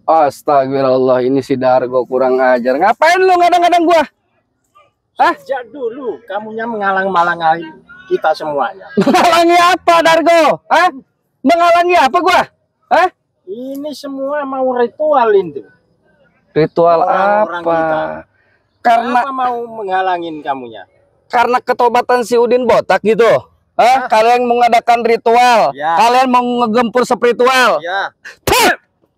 Astagfirullah, ini si Dargo kurang ajar. Ngapain lu ngadang-ngadang gua? Hah? Sejak dulu kamunya mengalang-malangi kita semuanya. Menghalangi apa, Dargo? Hah? Menghalangi apa gua? Hah? Ini semua mau ritual itu. Ritual Orang-orang apa? kita. Karena Kenapa mau menghalangin kamunya? karena ketobatan si Udin botak gitu. Hah? Kalian mengadakan ritual. Ya. Kalian mau ngegempur spiritual. Ya.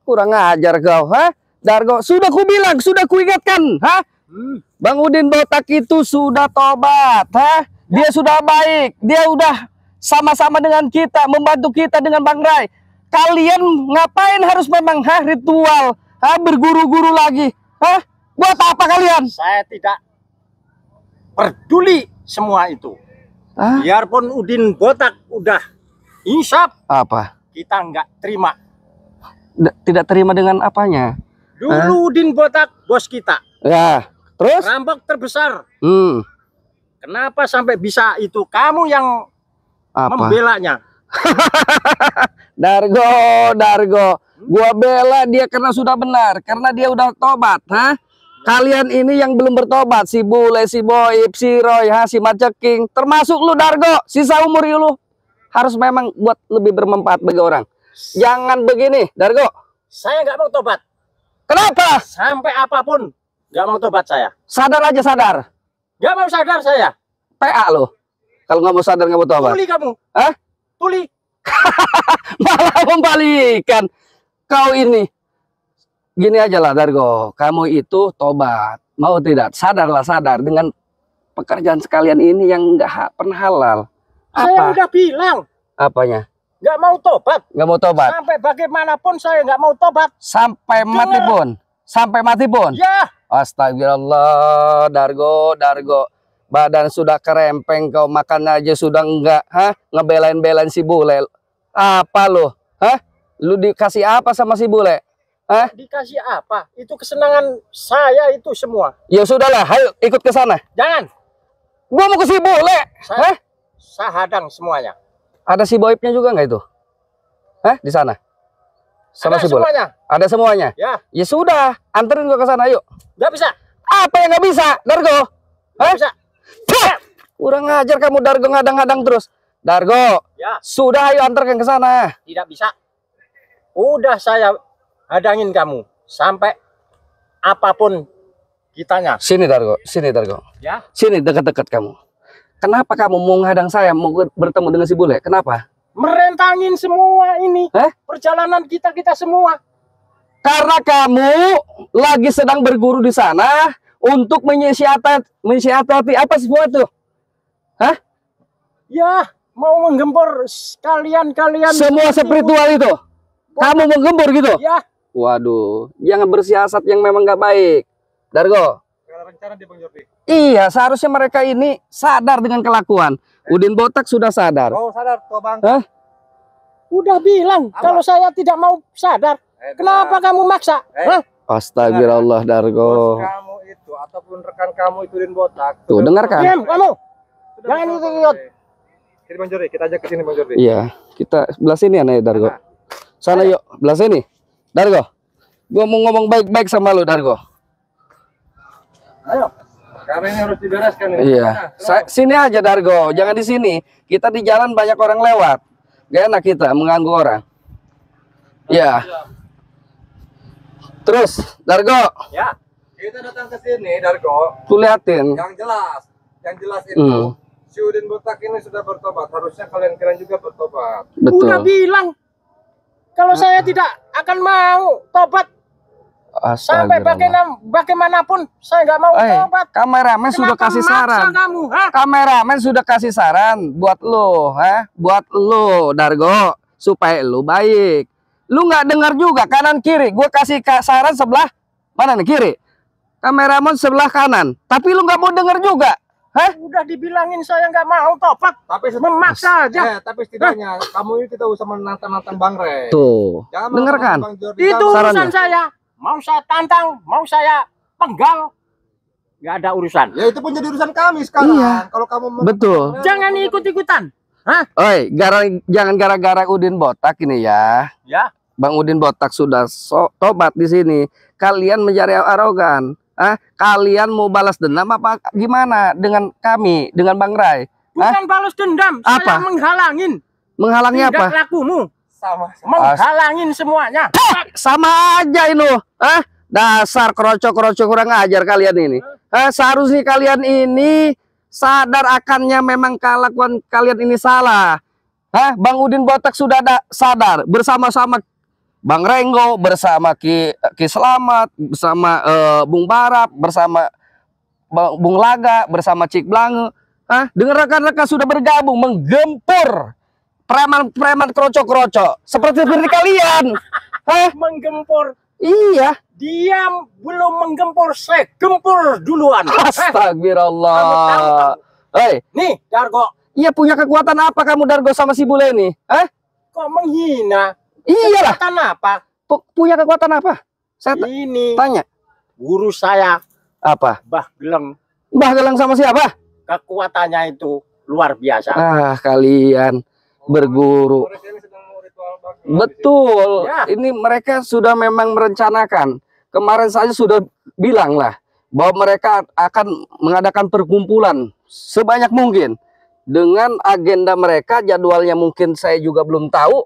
Kurang ajar kau, hah? Dargo, sudah ku bilang, sudah ku ingatkan, hah? Bang Udin botak itu sudah tobat, hah? Dia sudah baik, dia udah sama-sama dengan kita, membantu kita dengan Bang Rai. Kalian ngapain harus memang ritual, berguru-guru lagi, Buat apa kalian? Saya tidak peduli semua itu. Biarpun Udin botak udah insaf, Apa? kita nggak terima. Tidak terima dengan apanya? Dulu Udin botak bos kita, Ya, terus? rampok terbesar. Kenapa Kenapa sampai bisa itu kamu yang apa? membelanya? Dargo, gua bela dia karena sudah benar, karena dia udah tobat, Kalian ini yang belum bertobat, si Bule, si Boib, si Roy, si Maceking, termasuk lu Dargo, sisa umur lu harus memang buat lebih bermanfaat bagi orang. Jangan begini, Dargo. Saya nggak mau tobat. Kenapa? Sampai apapun nggak mau tobat saya. Sadar aja sadar. Nggak mau sadar saya. PA lo. Kalau nggak mau sadar nggak mau tobat. Tuli kamu. Tuli. Malah membalikan. Kau ini. Gini aja lah Dargo. Kamu itu tobat. Mau tidak? Sadarlah sadar dengan pekerjaan sekalian ini yang nggak pernah halal. Saya udah bilang. Apanya? Nggak mau tobat. Nggak mau tobat. Sampai bagaimanapun saya nggak mau tobat. Sampai mati pun. Sampai mati pun. Ya. Astagfirullah, Dargo. Badan sudah kerempeng kau, makan aja sudah enggak, ngebelain-belain si Bule. Apa lo? Lu dikasih apa sama si Bule? Dikasih apa? Itu kesenangan saya itu semua. Ya sudahlah, ayo ikut ke sana. Jangan. Gua mau ke si Bule. Saya hadang semuanya. Ada si Boibnya juga nggak itu? Di sana. Sama Ada si Bule. semuanya. Ada semuanya. Ya. Ya sudah, anterin gua ke sana, yuk. Nggak bisa. Apa yang nggak bisa, Dargo? Nggak bisa. Kurang ajar kamu Dargo, ngadang-ngadang terus. Dargo. Ya. Sudah, ayo antarkan ke sana. Tidak bisa. Udah saya hadangin kamu sampai apapun kitanya. Sini Dargo. Ya. Sini dekat-dekat kamu. Kenapa kamu mau ngadang saya, mau bertemu dengan si Bule? Kenapa? Merentangin semua ini. Perjalanan kita semua. Karena kamu lagi sedang berguru di sana untuk menyiasati apa semua itu? Ya, mau menggempur kalian Semua spiritual itu. Kamu menggempur gitu? Ya. Waduh, jangan bersiasat yang memang nggak baik, Dargo. Rencana di Bang Jordi. Iya, seharusnya mereka ini sadar dengan kelakuan. Udin botak sudah sadar. Oh, sadar tuh Bang. Udah bilang kalau saya tidak mau sadar. Kenapa kamu maksa? Astagfirullah, Dargo. Bos kamu itu ataupun rekan kamu itu Udin botak. Tuh, dengarkan. Diam kamu. Jangan ikut. Sini Bang Jordi, kita ajak ke sini Bang Jordi. Iya, kita belah sini ya, Dargo. Sana yuk, belah sini. Dargo, gua mau ngomong baik-baik sama lu, Dargo. Ayo. Karena ini harus dibereskan ini. Iya. Sini aja, Dargo. Jangan di sini. Kita di jalan banyak orang lewat. Gak enak kita mengganggu orang. Iya. Terus, Dargo. Ya. Kita datang ke sini, Dargo. Tuh liatin. Yang jelas itu. Si Udin botak ini sudah bertobat. Harusnya kalian juga bertobat. Betul. Udah bilang. Kalau saya tidak akan mau tobat. Sampai bagaimanapun saya nggak mau tobat. Kameramen sudah kasih saran. Kameramen sudah kasih saran buat lo, buat lo, Dargo, supaya lo baik. Lu nggak dengar juga kanan kiri. Gue kasih saran sebelah mana nih kiri. Kameramen sebelah kanan. Tapi lu nggak mau dengar juga. Udah dibilangin saya nggak mau tobat. Tapi memaksa aja. Tapi setidaknya kamu ini tidak usah menantang-nantang Bang Re. Tuh, dengarkan. Itu urusan saya. Mau saya tantang, mau saya penggal, nggak ada urusan. Ya itu pun jadi urusan kami sekarang. Iya. Kalau kamu betul. Jangan ikut-ikutan. Oi, jangan gara-gara Udin botak ini ya. Ya. Bang Udin botak sudah tobat di sini, kalian menjadi arogan. Kalian mau balas dendam apa gimana dengan kami, dengan Bang Rai? Bukan balas dendam, Apa? saya menghalangin. Menghalangi Tindak apa? lakumu. Sama. Menghalangin semuanya. Sama aja ini. Dasar kroco-kroco kurang ajar kalian ini. Seharusnya kalian ini sadar akannya memang kelakuan kalian ini salah. Bang Udin botak sudah sadar bersama-sama Bang Renggo, bersama Ki Slamet, bersama Bung Barap, bersama Bung Laga, bersama Cik Blange. Dengan rekan-rekan sudah bergabung menggempur preman-preman kroco-kroco seperti kalian. Menggempur. Iya. Dia belum menggempur, saya gempur duluan. Astagfirullah. Nih, Dargo. Iya, punya kekuatan apa kamu Dargo sama si bule ini? Kok menghina? Iyalah. Kekuatan apa? Punya kekuatan apa? Saya Ini tanya. guru saya, Apa? Mbah Geleng. Mbah Gelang sama siapa? Kekuatannya itu luar biasa. Kalian berguru. Betul. Ya. Ini mereka sudah memang merencanakan. Kemarin saja sudah bilang lah bahwa mereka akan mengadakan perkumpulan sebanyak mungkin. Dengan agenda mereka, jadwalnya mungkin saya juga belum tahu.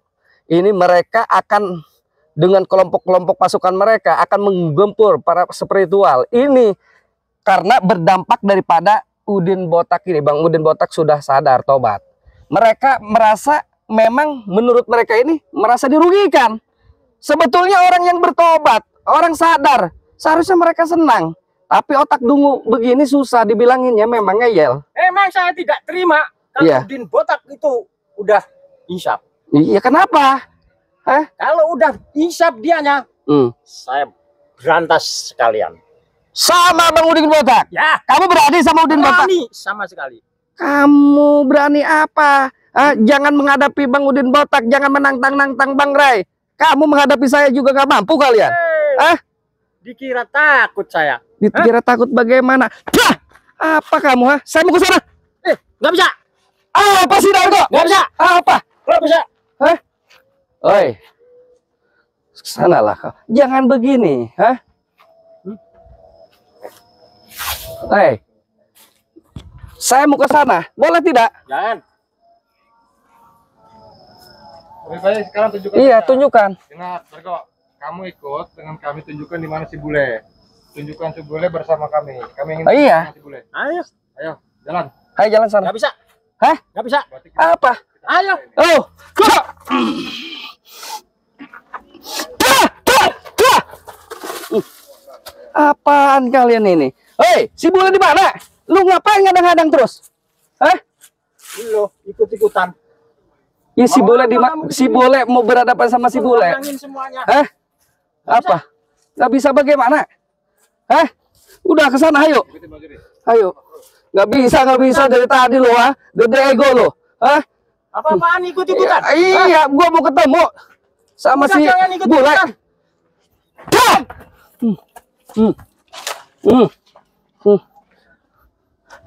Ini mereka akan dengan kelompok-kelompok pasukan mereka akan menggempur para spiritual. Ini karena berdampak daripada Udin botak ini. Bang Udin botak sudah sadar tobat. Mereka merasa memang menurut mereka ini merasa dirugikan. Sebetulnya orang yang bertobat, orang sadar, seharusnya mereka senang. Tapi otak dungu begini susah dibilanginnya, memang ngeyel. Emang saya tidak terima kalau Iya. Udin botak itu udah insap. Iya, kenapa? Kalau udah insap dianya, saya berantas sekalian. Sama Bang Udin botak. Ya, Kamu berani sama Udin botak? berani sama sekali. Kamu berani apa? Jangan menghadapi Bang Udin botak, jangan menantang-nantang Bang Rai. Kamu menghadapi saya juga gak mampu kalian. Dikira takut saya. Dikira takut bagaimana? Apa kamu? Saya mau ke sana. Nggak bisa. Apa sih Dargo? Nggak bisa. Apa? Nggak bisa. Oi, sanalah kau. Jangan begini, saya mau ke sana, boleh tidak? Jangan. Lebih baik sekarang tunjukkan. Iya, tunjukkan. Ingat, Dargo, kamu ikut dengan kami tunjukkan di mana si bule. Tunjukkan si bule bersama kami. Kami ingin Iya. si bule. Ayo. Ayo, jalan. Ayo jalan sana. Nggak bisa. Hah? Nggak bisa. Berarti kita Apa? Ayo. Oh, apaan kalian ini? Hei, si bule di mana? Lu ngapain ngadang-ngadang terus? Lo ikut-ikutan. Ya si bule di si bule mau berhadapan sama si bule. Menghilangin semuanya. Apa? Gak bisa bagaimana? Udah ke sana, ayo. Ayo. Gak bisa dari tadi lo, gede ego lo. Apa-apaan ikut-ikutan? Iya, gua mau ketemu sama Udah, si jangan bule. ikut-ikutan.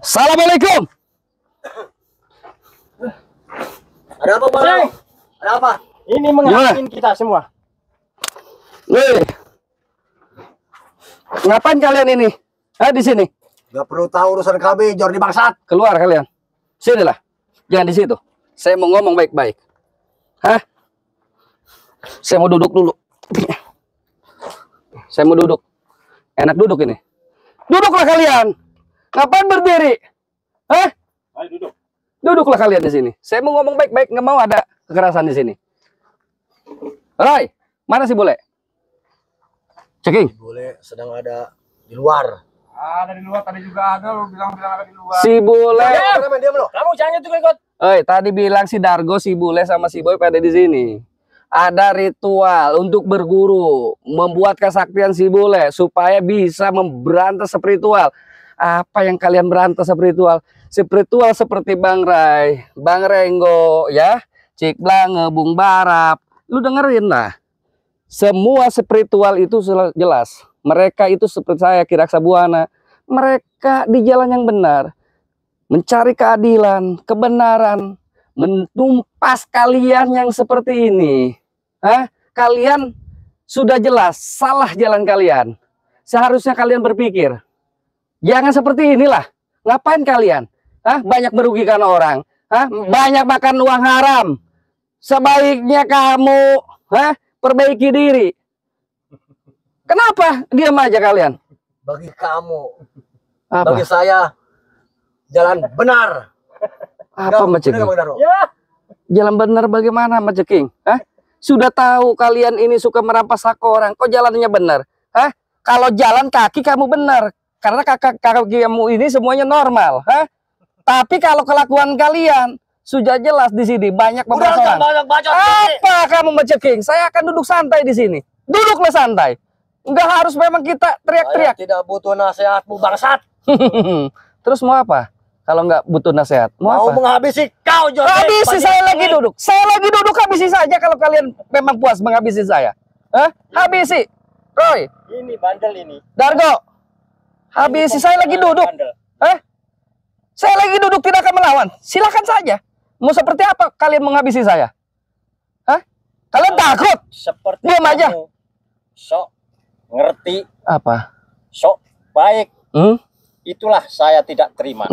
Assalamualaikum. Ada apa, Bang? Ada apa? Ini menghalangin kita semua. Wih. Ngapain kalian ini? Di sini. Gak perlu tahu urusan kami, Jordi bangsat. Keluar kalian. Sinilah. Jangan di situ. Saya mau ngomong baik-baik. Saya mau duduk dulu. Saya mau duduk. Enak duduk ini. Duduklah kalian. Ngapain berdiri? Ayo duduk. Duduklah kalian di sini. Saya mau ngomong baik-baik, nggak mau ada kekerasan di sini. Roy, mana si bule? Ceking. Boleh sedang ada di luar. ada di luar, tadi juga ada, lu bilang-bilang ada di luar. Si bule. Diam lo. Kamu jangan ikut. Tadi bilang si Dargo, si bule sama si Boy pada di sini. Ada ritual untuk berguru, membuat kesaktian si bule supaya bisa memberantas spiritual. Apa yang kalian berantas spiritual? Spiritual seperti Bang Rai, Bang Renggo, ya, Cik Blange, Bung Barap. Lu dengerin lah. Semua spiritual itu jelas. Mereka itu seperti saya, Ki Raksa Buana. Mereka di jalan yang benar. Mencari keadilan, kebenaran. Menumpas kalian yang seperti ini. Kalian sudah jelas salah jalan kalian. Seharusnya kalian berpikir, jangan seperti inilah. Ngapain kalian? Banyak merugikan orang. Banyak makan uang haram. Sebaiknya kamu perbaiki diri. Kenapa diam aja kalian? Bagi kamu, Apa? bagi saya, jalan benar. Apa Mas Ceking? Benar, Daro? Ya, Jalan benar bagaimana Mas Ceking? Sudah tahu kalian ini suka merampas hak orang, kok jalannya benar? Kalau jalan kaki kamu benar, karena kaki kamu ini semuanya normal. Tapi kalau kelakuan kalian sudah jelas di sini banyak Udah orang. banyak bacot. Apa kamu Mas Ceking? Saya akan duduk santai di sini. Duduklah santai. Enggak harus memang kita Saya teriak-teriak. tidak butuh nasihatmu bangsat. Terus mau apa? Kalau nggak butuh nasihat, mau Mau apa? menghabisi kau, Jordi. Habisi saya lagi duduk. Saya lagi duduk, habisi saja kalau kalian memang puas menghabisi saya. Habisi. Roy, ini bandel ini. Dargo. Habisi saya lagi duduk. Bandel. Saya lagi duduk tidak akan melawan. Silakan saja. Mau seperti apa kalian menghabisi saya? Kalian takut? Seperti Diam aja. kamu sok ngerti, Apa? sok baik. Itulah saya tidak terima.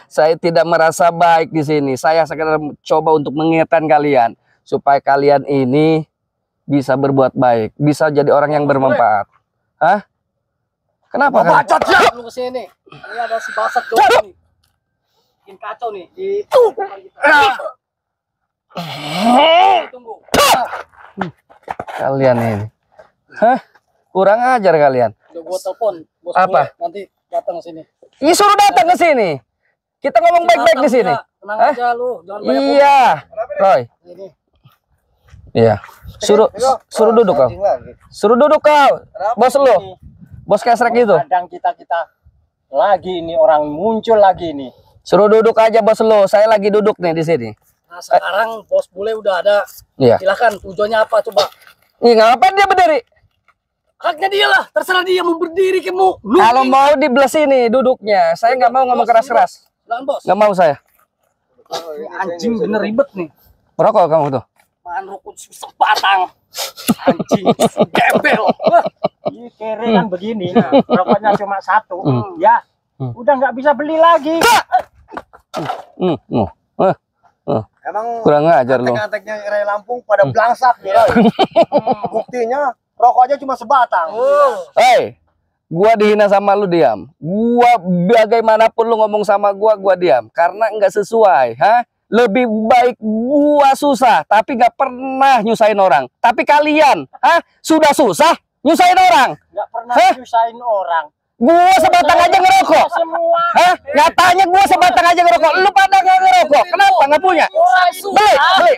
Saya tidak merasa baik di sini. Saya sekedar coba untuk mengingatkan kalian supaya kalian ini bisa berbuat baik, bisa jadi orang yang bermanfaat. Hah? Kenapa kan? Bacot ya lu kesini. Ini ada si Basat tuh nih. Bikin kacau nih di tunggu. Kalian ini. Hah? Kurang ajar kalian. Udah gua telepon bos Apa? gue, nanti datang ke sini. Ih, suruh datang ke sini. Kita ngomong baik-baik di sini. Tenang aja lu, jangan banyak Iya, Roy. ngomong. Ini. Iya. Suruh duduk kau. Suruh duduk kau. Bos lu. Bos kesrek itu. Kadang kita lagi ini orang muncul lagi ini. Suruh duduk aja bos lu. Saya lagi duduk nih di sini. Nah, sekarang bos bule udah ada. Iya. Silakan tujuannya apa coba? Ih, ngapain dia berdiri? Haknya dia lah, terserah dia mau berdiri ke mau. Kalau mau di belah sini duduknya. Saya nggak mau ngomong keras-keras. Silakan bos. Nggak mau saya. Anjing bener ribet nih. Merokok kamu tuh. Makan rokok sebatang. Anjing gembel. Wah, Ini kere kan begini, rokoknya cuma satu, ya udah nggak bisa beli lagi. Emang Kurang ajar lu. antek-anteknya Ray Lampung pada belangsak nih. Buktinya rokok aja cuma sebatang. Hei, gua dihina sama lu diam. Gua bagaimanapun lu ngomong sama gua diam. Karena nggak sesuai. Lebih baik gua susah, tapi nggak pernah nyusahin orang. Tapi kalian, sudah susah nyusahin orang. Nggak pernah nyusahin orang. Gua sebatang aja ngerokok. Semua. Nyatanya gua sebatang aja ngerokok. Lu pada nggak ngerokok. Kenapa nggak punya? orang susah.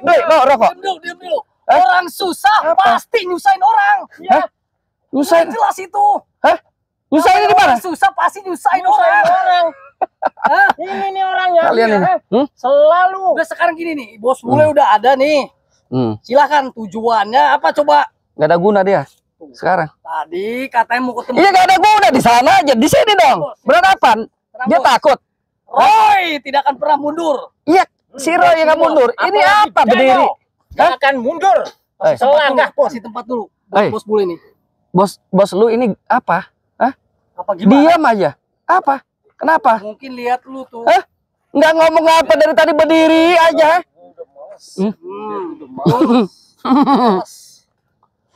Beli, no, rokok. Diam dulu. Orang susah pasti nyusahin orang. Ya, Nyusahin, jelas itu. nyusahin di mana? Orang susah pasti nyusahin orang. Ini nih orangnya. Kalian ini. Selalu. Udah sekarang gini nih, bos bule udah ada nih. Silakan tujuannya apa coba? Nggak ada guna dia sekarang. Tadi katanya mau ketemu. Iya, nggak ada guna di sana aja, di sini dong. Berhadapan. Dia Bos. takut. Roy tidak akan pernah mundur. Iya, si Roy yang nggak mundur. Ini Apalagi apa berdiri? Nggak akan mundur. Eh. Selangkah pun. Kasih tempat dulu. Eh. Bos bule nih. Bos lu ini apa? Apa gimana? Diam aja. Apa? Kenapa? Mungkin lihat lu tuh. Nggak ngomong apa dari tadi berdiri aja.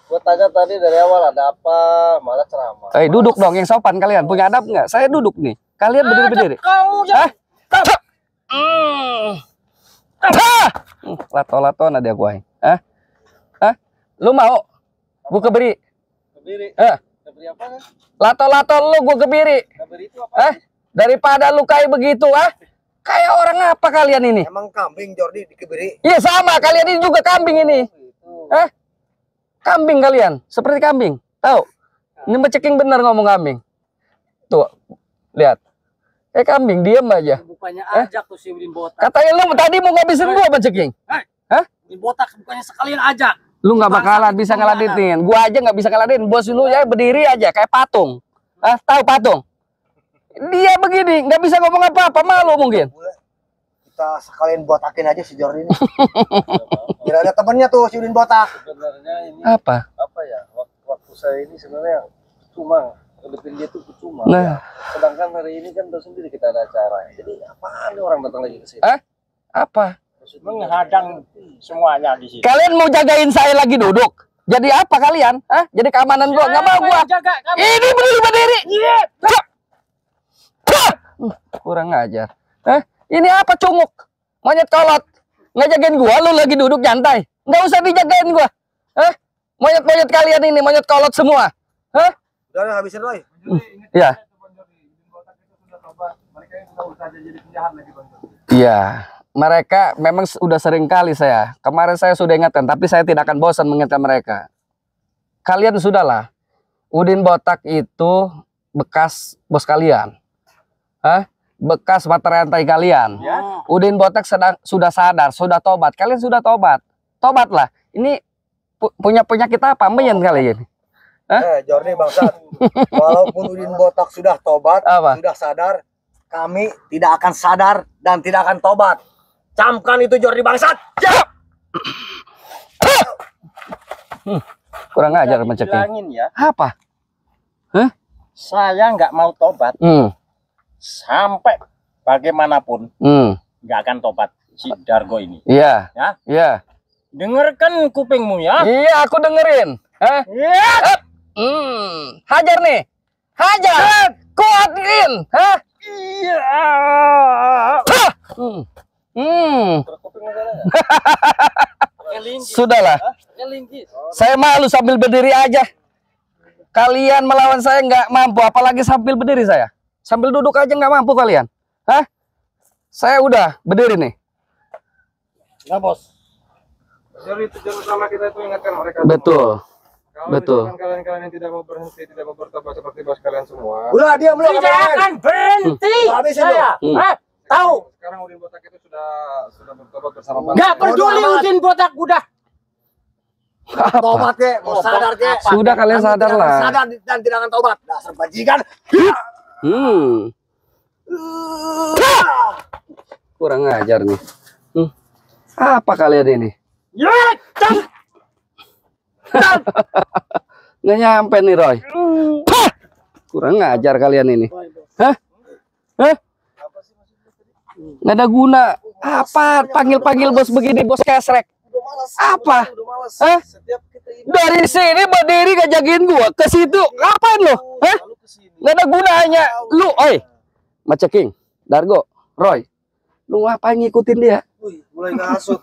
Gua tanya tadi dari awal ada apa, malah ceramah. Duduk dong yang sopan kalian. Punya adab nggak? Saya duduk nih. Kalian berdiri-berdiri. Kamu Lato-lato ada gua. Lu mau? Gua kebiri. berdiri. Berdiri apa kan? Lato-lato lu gua kebiri. Berdiri itu apa? Daripada lu kayak begitu, kayak orang apa kalian ini? Emang kambing Jordi dikebiri. Iya sama, kalian ini juga kambing ini. Kambing kalian, seperti kambing. Tahu? Ini Ceking bener ngomong kambing. Tuh, lihat. Kayak kambing, diam aja. Bukannya ajak tuh si Udin botak. Katanya lu tadi mau ngabisin gua Ceking. Udin botak bukannya sekalian ajak. Lu nggak bakalan bisa ngeladenin. Gua aja nggak bisa ngeladenin. Bos lu ya berdiri aja kayak patung. Tahu patung? Dia begini, nggak bisa ngomong apa-apa, malu mungkin. Kita sekalian botakin aja si Jordi ini. Biar ada temennya tuh si Udin botak. Sebenarnya ini Apa? ya? Waktu saya ini sebenarnya cuma ngadepin dia tuh cuma. Nah. Sedangkan hari ini kan tahu sendiri kita ada acara. Jadi apaan nih orang datang lagi ke sini? Apa? Menghadang semuanya di sini. Kalian mau jagain saya lagi duduk? Jadi apa kalian? Jadi keamanan gua, nggak mau gua. Jaga kamu. Ini berdiri. Iya. Kurang ajar. Ini apa cunguk? Monyet kolot. Nggak jagain gua, lu lagi duduk nyantai. Nggak usah dijagain gua. Monyet-monyet kalian ini, monyet kolot semua. Udah habisin Roy. Iya. Iya. Mereka memang udah sering kali saya. Kemarin saya sudah ingatkan, tapi saya tidak akan bosan mengingatkan mereka. Kalian sudahlah. Udin botak itu bekas bos kalian. Bekas mata rantai kalian. Ya. Udin botak sudah sadar, sudah tobat. Kalian sudah tobat. Tobatlah. Ini punya penyakit apa? Menyen kali ini. Jordi bangsat. Walaupun Udin botak sudah tobat, Apa? sudah sadar, kami tidak akan sadar dan tidak akan tobat. Camkan itu Jordi bangsat. Kurang ajar mencekik. Bilangin ya, Apa? saya nggak mau tobat sampai bagaimanapun nggak akan tobat si Dargo ini. Iya. Ya. Iya. Dengarkan kupingmu ya. Iya, aku dengerin. Iya. Hajar nih. Hajar. Kuatin. Iya. Sudahlah. Saya malu sambil berdiri aja. Kalian melawan saya nggak mampu, apalagi sambil berdiri saya. Sambil duduk aja nggak mampu kalian. Saya udah berdiri nih. Nah bos. Jadi tujuan utama kita itu ingatkan mereka. Betul. Kalau Betul. misalkan kalian yang tidak mau berhenti, tidak mau bertobat seperti bos kalian semua. Udah diam lu. Tidak akan berhenti. Habisin Saya. Tahu? Sekarang Udin botak itu sudah bertobat bersama Pak. Nggak peduli Udin botak udah. Tobat ya, mau sadar ya. Sudah kalian sadar lah. Sadar dan tidak akan tobat. Dasar bajingan. Kurang ajar nih. Apa kalian ini? Ya, Nggak nyampe nih Roy. Kurang ajar kalian ini. Nggak ada guna. Apa panggil-panggil bos begini, bos kesrek? Apa? Dari sini berdiri gak jagain gua, ke situ ngapain lo? Nggak ada gunanya. Lu, oi, Maceking, Dargo, Roy, lu ngapain ngikutin dia? Mulai ngasut.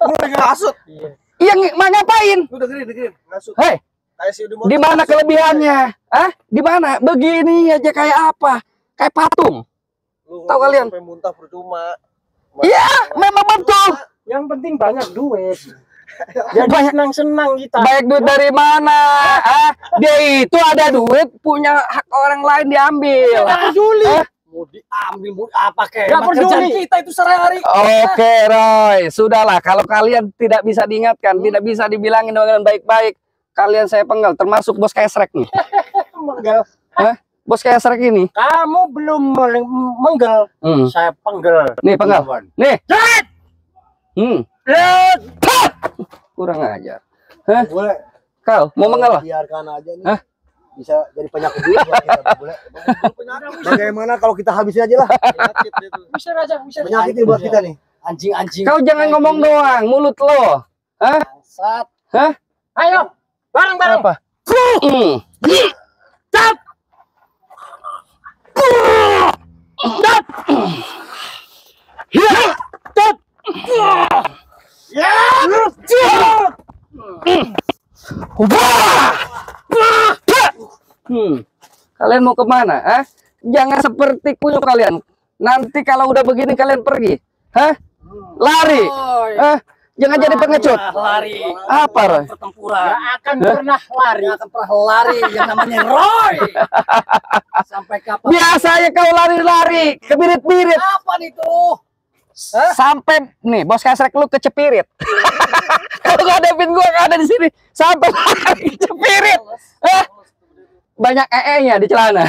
Mulai ngasut. Iya, ngapain? Udah dengerin, ngasut. Hei, di mana kelebihannya? Di mana? Begini aja kayak apa? Kayak patung. Tahu kalian? Sampai muntah percuma. Iya, memang betul. yang penting banyak duit. Jadi senang-senang kita. Baik duit dari mana? Dia itu ada duit, punya hak orang lain diambil. Nggak peduli. Mau diambil mau apa kek? Nggak peduli. Kita itu sehari-hari. Oke, Roy, sudahlah. Kalau kalian tidak bisa diingatkan, tidak bisa dibilangin dengan baik-baik, kalian saya penggal, termasuk bos kesrek nih. Menggal. Bos kesrek ini. Kamu belum menggal. Saya penggal. Nih, penggal. Nih. Kurang aja. Boleh. Kau mau menggal? Biarkan aja nih. Bisa jadi penyakit juga buat kita, boleh. Bagaimana kalau kita habisin aja lah? Bisa aja, bisa. Penyakit ini buat kita nih. Anjing-anjing. Kau jangan ngomong doang, mulut lo. Sat. Ayo, bareng-bareng. Apa? Cap. Kalian mau kemana? Jangan seperti kuyup kalian. Nanti kalau udah begini kalian pergi. Lari. Jangan jadi pengecut. Lari. Apa, Roy? Pertempuran. Gak akan pernah lari. Gak akan pernah lari yang namanya Roy. Sampai kapan? Biasanya kau lari-lari, kebirit-birit. Kapan itu? Sampai nih, bos kesrek lu kecepirit. Kalau gak ada pin gua gak ada di sini. Sampai lari kecepirit. Banyak nya di celana.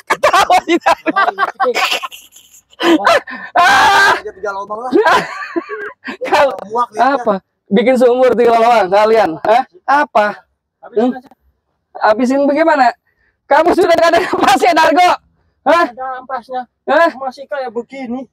Ketawa kita. Aja 3 lubang lah. Kal Muak liatnya. apa? Bikin sumur 3 lubang kalian? Hah? Apa? Habisin bagaimana? Kamu sudah gak ada napasnya, Dargo? Hah? Ada ampasnya. Hah? Masih kayak begini.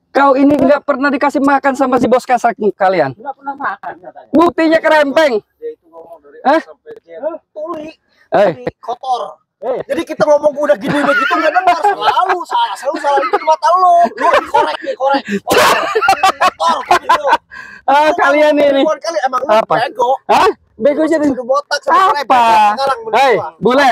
Kau ini nggak pernah dikasih makan sama si bos kasar kalian? Nggak pernah makan katanya. Buktinya kerempeng. Dia itu ngomong dari Hah? sampai Z. Tuli. Eh, Tuli kotor. Jadi kita ngomong udah gini gitu nggak dengar, selalu salah itu di mata lu dikorek. Kotor gitu. kalian ini. Kali emang lu Apa? bego. Hah? Bego jadi. Udah botak sama Apa? sekarang Hei, bule.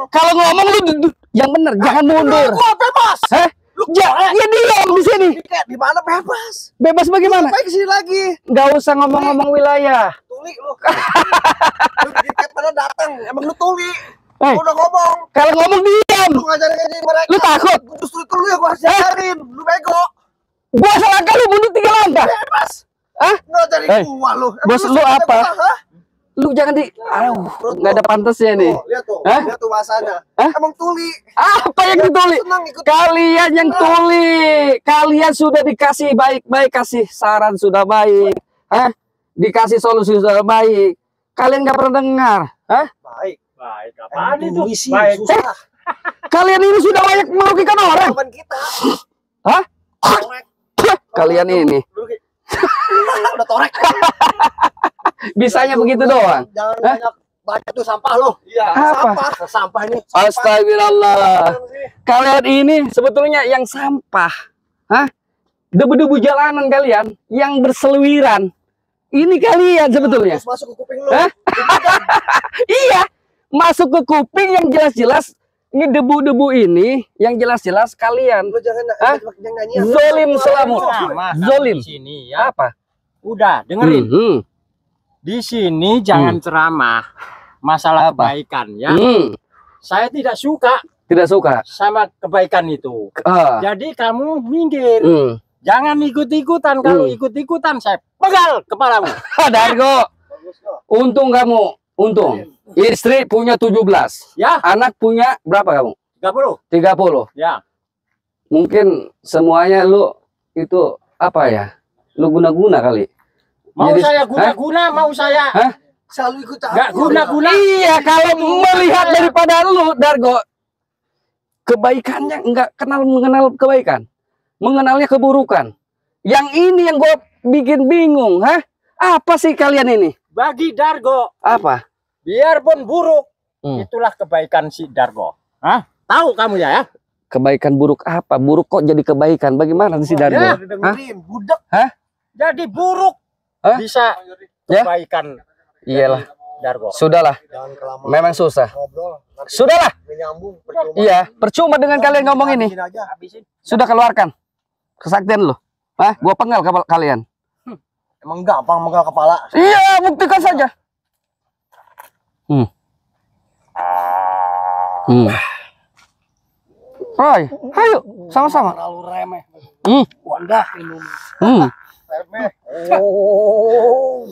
Kalau ngomong lu yang bener, jangan mundur. Gua bebas. Hah? Ya diam di sini. Di mana bebas? Bebas bagaimana? Baik kesini lagi. Gak usah ngomong-ngomong wilayah. Tuli lu. Lu tiket pada datang. Emang lu tuli. Hei, Lu udah ngomong. kalau ngomong diam. Lu ngajarin mereka. Lu takut? Justru itu lu yang gua harus ajarin. Lu bego. Gua selangkah lu mundur 3 langkah. Bebas. Hah? Ngajarin Hei, gua lu. bos lu sampai apa? gua, hah? Lu jangan nggak ada pantasnya nih. Tuh, lihat tuh. Hah? Lihat tuh bahasanya. Hah? Emang tuli. Apa yang dituli? Senang ikut. Kalian yang tuli. Kalian sudah dikasih baik-baik, kasih saran sudah baik. Hah? Dikasih solusi sudah baik. Kalian nggak pernah dengar. Hah? Baik. Baik, Emang apaan itu? tuli sih Baik. susah. Kalian ini sudah banyak merugikan orang. Teman kita. Hah? Torek. Kalian ini Dulu, Ki. Udah torek. bisanya begitu doang. Jangan Hah? banyak baca tuh sampah lu. Iya, Apa? Sampah ini. Astagfirullah. Kalian ini sebetulnya yang sampah. Hah? Debu-debu jalanan kalian yang berseliweran. Ini kalian sebetulnya. Terus masuk ke kuping lu. Hah? Iya, masuk ke kuping yang jelas-jelas ini debu-debu ini yang jelas-jelas kalian Lu jangan Hah? jangan nyanyi. zolim selamu. Sama, Zolim. di sini ya. Apa? Udah, dengerin. Hmm. Di sini jangan ceramah masalah Apa? kebaikan ya. Saya tidak suka Tidak suka. sama kebaikan itu. Ah. Jadi kamu minggir. Hmm. Jangan ikut-ikutan. Kalau ikut-ikutan saya pegal kepalamu. Dargo, untung kamu, untung. Istri punya 17. Ya, Anak punya berapa kamu? 30. 30. Ya. Mungkin semuanya lu itu apa ya? Lu guna-guna kali. Mau Jadi- saya guna-guna, mau saya Hah? Selalu ikut campur. nggak guna-guna. Iya, kalau melihat daripada lu, Dargo, kebaikannya enggak mengenal kebaikan. Mengenalnya keburukan. Yang ini yang gue bikin bingung, hah? Apa sih kalian ini? Bagi Dargo, Apa? biarpun buruk, Hmm. itulah kebaikan si Dargo. Hah? Tahu kamu ya? Kebaikan buruk apa? Buruk kok jadi kebaikan? Bagaimana sih Dargo? Ya. Dengerin, budak. Jadi buruk Hah? bisa Ya? kebaikan Iyalah, Dargo. sudahlah. Jangan kelamaan Memang susah. ngobrol. Nanti Sudahlah. menyambung percuma. Iya, percuma dengan kalian ngomong ini. Habisin aja. Habisin. Sudah keluarkan kesaktian lu. Hah? Gua penggal kalian. Emang gampang menggal kepala. Iya, buktikan saja. Roy, ayo sama-sama. Terlalu remeh. Wadah. Remeh. Oh.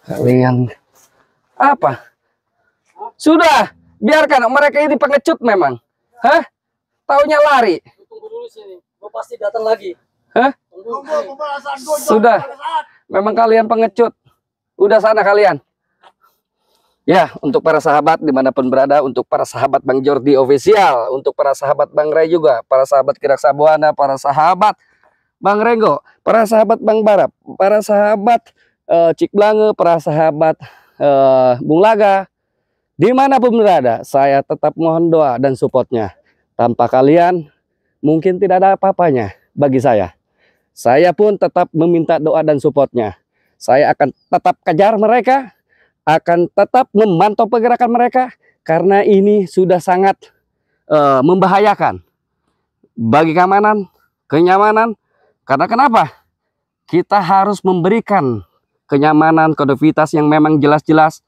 Kalian apa? Sudah, biarkan mereka ini pengecut memang. Hah? Taunya lari. Tunggu dulu sini. Gua pasti datang lagi. Hah? Sudah. Memang kalian pengecut. Udah sana kalian. Ya, untuk para sahabat dimanapun berada, untuk para sahabat Bang Jordi Official, untuk para sahabat Bang Ray juga, para sahabat Kirak Sabuana, para sahabat Bang Renggo, para sahabat Bang Barap, para sahabat Cik Blange, para sahabat Bung Laga, dimanapun berada, saya tetap mohon doa dan supportnya. Tanpa kalian, mungkin tidak ada apa-apanya bagi saya. Saya pun tetap meminta doa dan supportnya. Saya akan tetap kejar mereka, akan tetap memantau pergerakan mereka, karena ini sudah sangat membahayakan bagi keamanan, kenyamanan. Karena kenapa? Kita harus memberikan kenyamanan, kondusivitas yang memang jelas-jelas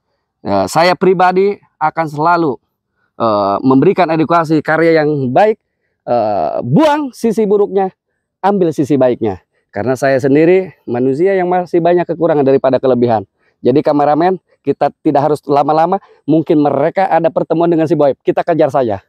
Saya pribadi akan selalu memberikan edukasi karya yang baik, buang sisi buruknya, ambil sisi baiknya. Karena saya sendiri manusia yang masih banyak kekurangan daripada kelebihan. Jadi kameramen, kita tidak harus lama-lama. Mungkin mereka ada pertemuan dengan si Boy, kita kejar saja.